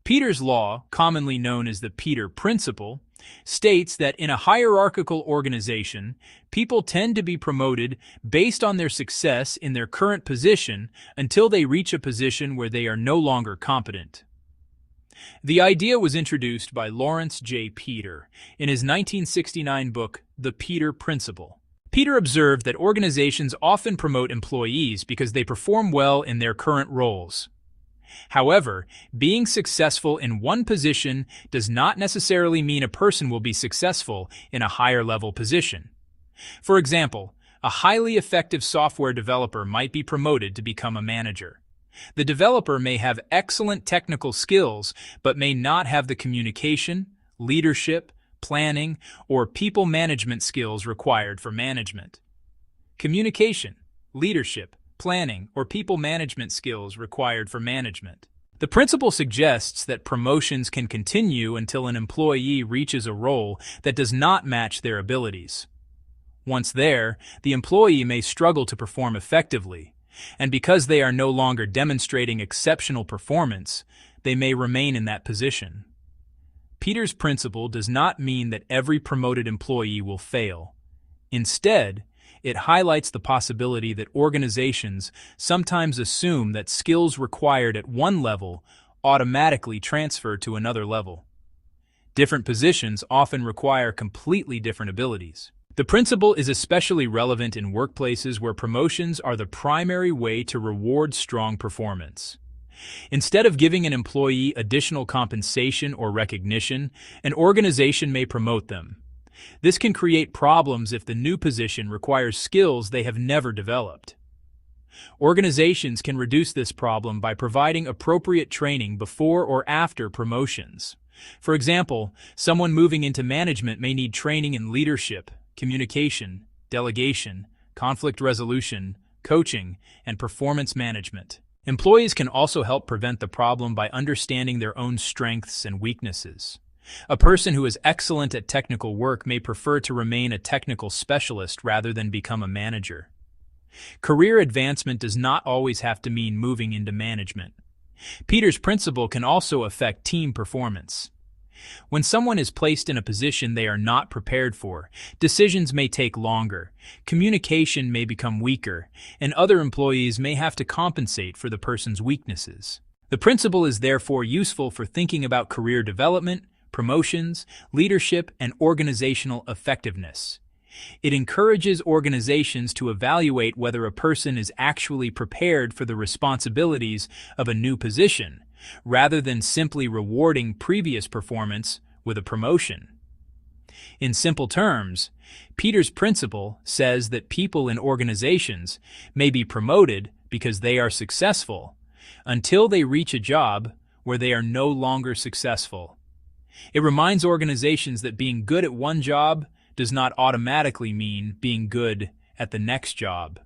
Peter's law, commonly known as the Peter Principle, states that in a hierarchical organization, people tend to be promoted based on their success in their current position until they reach a position where they are no longer competent. The idea was introduced by Laurence J. Peter in his 1969 book, The Peter Principle. Peter observed that organizations often promote employees because they perform well in their current roles. However, being successful in one position does not necessarily mean a person will be successful in a higher level position. For example, a highly effective software developer might be promoted to become a manager. The developer may have excellent technical skills, but may not have the communication, leadership, planning, or people management skills required for management. Communication, leadership, planning, or people management skills required for management. The principle suggests that promotions can continue until an employee reaches a role that does not match their abilities. Once there, the employee may struggle to perform effectively, and because they are no longer demonstrating exceptional performance, they may remain in that position. Peter's principle does not mean that every promoted employee will fail. Instead, it highlights the possibility that organizations sometimes assume that skills required at one level automatically transfer to another level. Different positions often require completely different abilities. The principle is especially relevant in workplaces where promotions are the primary way to reward strong performance. Instead of giving an employee additional compensation or recognition, an organization may promote them. This can create problems if the new position requires skills they have never developed. Organizations can reduce this problem by providing appropriate training before or after promotions. For example, someone moving into management may need training in leadership, communication, delegation, conflict resolution, coaching, and performance management. Employees can also help prevent the problem by understanding their own strengths and weaknesses. A person who is excellent at technical work may prefer to remain a technical specialist rather than become a manager. Career advancement does not always have to mean moving into management. Peter's principle can also affect team performance. When someone is placed in a position they are not prepared for, decisions may take longer, communication may become weaker, and other employees may have to compensate for the person's weaknesses. The principle is therefore useful for thinking about career development, promotions, leadership, and organizational effectiveness. It encourages organizations to evaluate whether a person is actually prepared for the responsibilities of a new position, rather than simply rewarding previous performance with a promotion. In simple terms, Peter's principle says that people in organizations may be promoted because they are successful until they reach a job where they are no longer successful. It reminds organizations that being good at one job does not automatically mean being good at the next job.